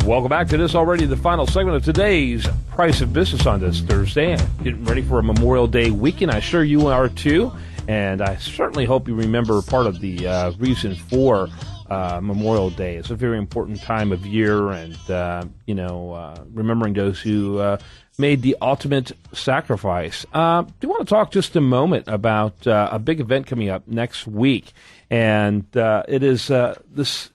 Welcome back to this already the final segment of today's Price of Business on this Thursday. Getting ready for a Memorial Day weekend. I'm sure you are too. And I certainly hope you remember part of the reason for Memorial Day. It's a very important time of year, and, remembering those who made the ultimate sacrifice. I do want to talk just a moment about a big event coming up next week, and it is this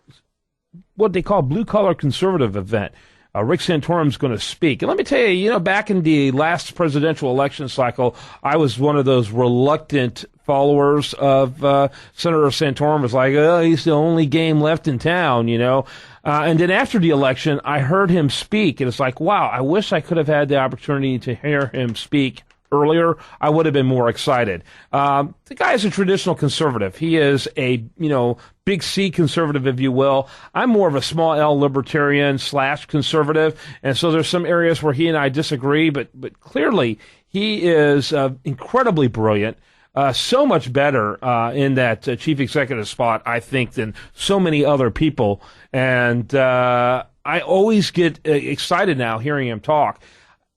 what they call blue-collar conservative event. Rick Santorum is going to speak. And let me tell you, back in the last presidential election cycle, I was one of those reluctant followers of Senator Santorum. Was like, oh, he's the only game left in town, And then after the election, I heard him speak, and it's like, wow, I wish I could have had the opportunity to hear him speak earlier. I would have been more excited. The guy is a traditional conservative. He is a, big C conservative, if you will. I'm more of a small L libertarian / conservative. And so there's some areas where he and I disagree, but clearly he is incredibly brilliant. So much better in that chief executive spot, I think, than so many other people. And I always get excited now hearing him talk.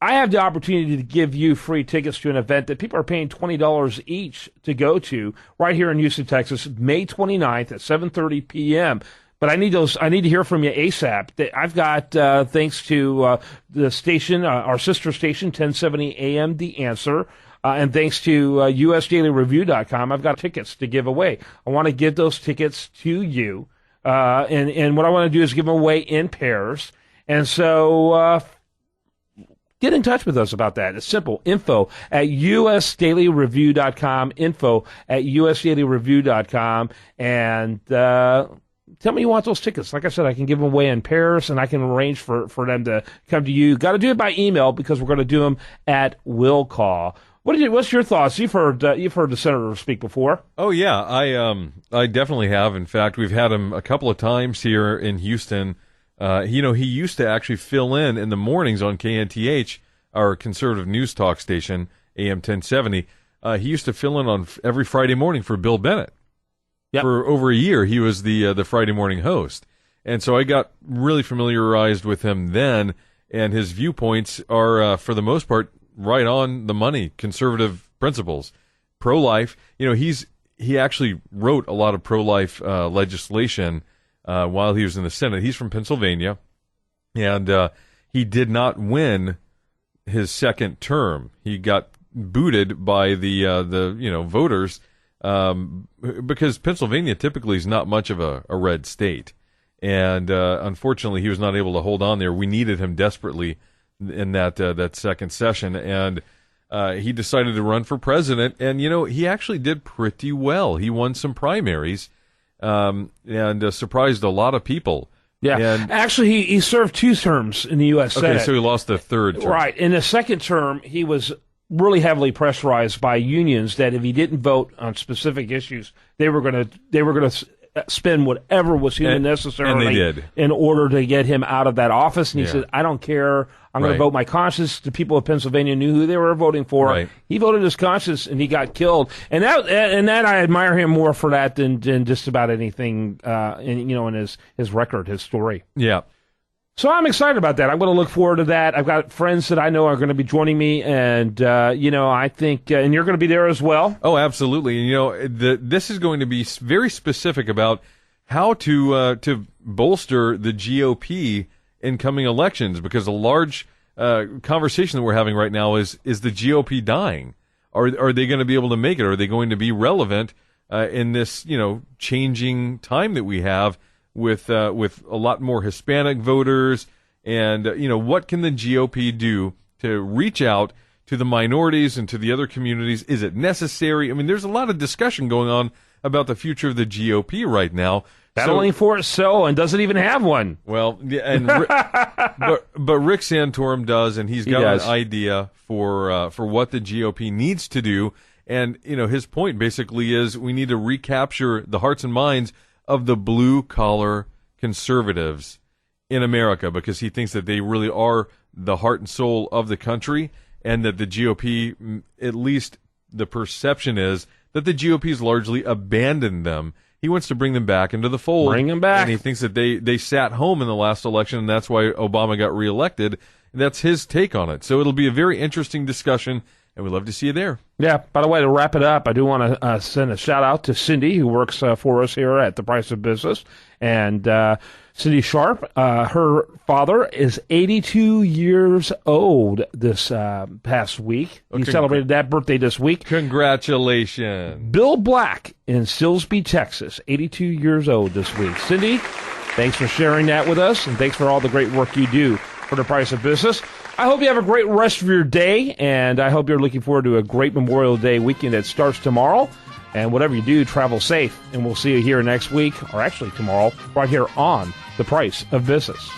I have the opportunity to give you free tickets to an event that people are paying $20 each to go to right here in Houston, Texas, May 29th at 7:30 p.m. But I need to hear from you ASAP. I've got, thanks to the station, our sister station, 1070 AM, The Answer, and thanks to USDailyReview.com, I've got tickets to give away. I want to give those tickets to you, and what I want to do is give them away in pairs. And so get in touch with us about that. It's simple. Info at USDailyReview.com. Info at USDailyReview.com. And tell me you want those tickets. Like I said, I can give them away in pairs, and I can arrange for them to come to you. Got to do it by email because we're going to do them at will call. What's your thoughts? You've heard the senator speak before. Oh yeah, I definitely have. In fact, we've had him a couple of times here in Houston. He used to actually fill in the mornings on KNTH, our conservative news talk station, AM 1070. He used to fill in on every Friday morning for Bill Bennett. Yep. For over a year, he was the Friday morning host. And so I got really familiarized with him then, and his viewpoints are, for the most part, right on the money, conservative principles. Pro-life, he actually wrote a lot of pro-life legislation while he was in the Senate. He's from Pennsylvania, and he did not win his second term. He got booted by the voters because Pennsylvania typically is not much of a red state, and unfortunately he was not able to hold on there. We needed him desperately in that second session, and he decided to run for president, and he actually did pretty well. He won some primaries. And surprised a lot people. Yeah, and actually, he served 2 terms in the U.S. Senate. Okay, so he lost the third term. Right. In the second term, he was really heavily pressurized by unions that if he didn't vote on specific issues, they were going to spend whatever was human necessary in order to get him out of that office. And he said, I don't care. I'm going to vote my conscience. The people of Pennsylvania knew who they were voting for. Right. He voted his conscience, and he got killed. And that I admire him more for that than just about anything in his record, his story. Yeah. So I'm excited about that. I'm going to look forward to that. I've got friends that I know are going to be joining me, and I think, and you're going to be there as well. Oh, absolutely. And this is going to be very specific about how to bolster the GOP in coming elections, because a large conversation that we're having right now is the GOP dying? Are they going to be able to make it? Are they going to be relevant in this changing time that we have? With a lot more Hispanic voters, and what can the GOP do to reach out to the minorities and to the other communities? Is it necessary? I mean, there's a lot of discussion going on about the future of the GOP right now. Battling for it and doesn't even have one. Well, and but Rick Santorum does, and he's got an idea for what the GOP needs to do. And his point basically is we need to recapture the hearts and minds of the blue-collar conservatives in America, because he thinks that they really are the heart and soul of the country, and that the GOP, at least the perception is, that the GOP has largely abandoned them. He wants to bring them back into the fold. Bring them back. And he thinks that they sat home in the last election, and that's why Obama got reelected. That's his take on it. So it'll be a very interesting discussion, and we'd love to see you there. Yeah, by the way, to wrap it up, I do want to send a shout-out to Cindy, who works for us here at The Price of Business. And Cindy Sharp, her father is 82 years old this past week. He celebrated that birthday this week. Congratulations. Bill Black in Silsbee, Texas, 82 years old this week. Cindy, thanks for sharing that with us, and thanks for all the great work you do for The Price of Business. I hope you have a great rest of your day, and I hope you're looking forward to a great Memorial Day weekend that starts tomorrow. And whatever you do, travel safe, and we'll see you here next week, or actually tomorrow, right here on The Price of Business.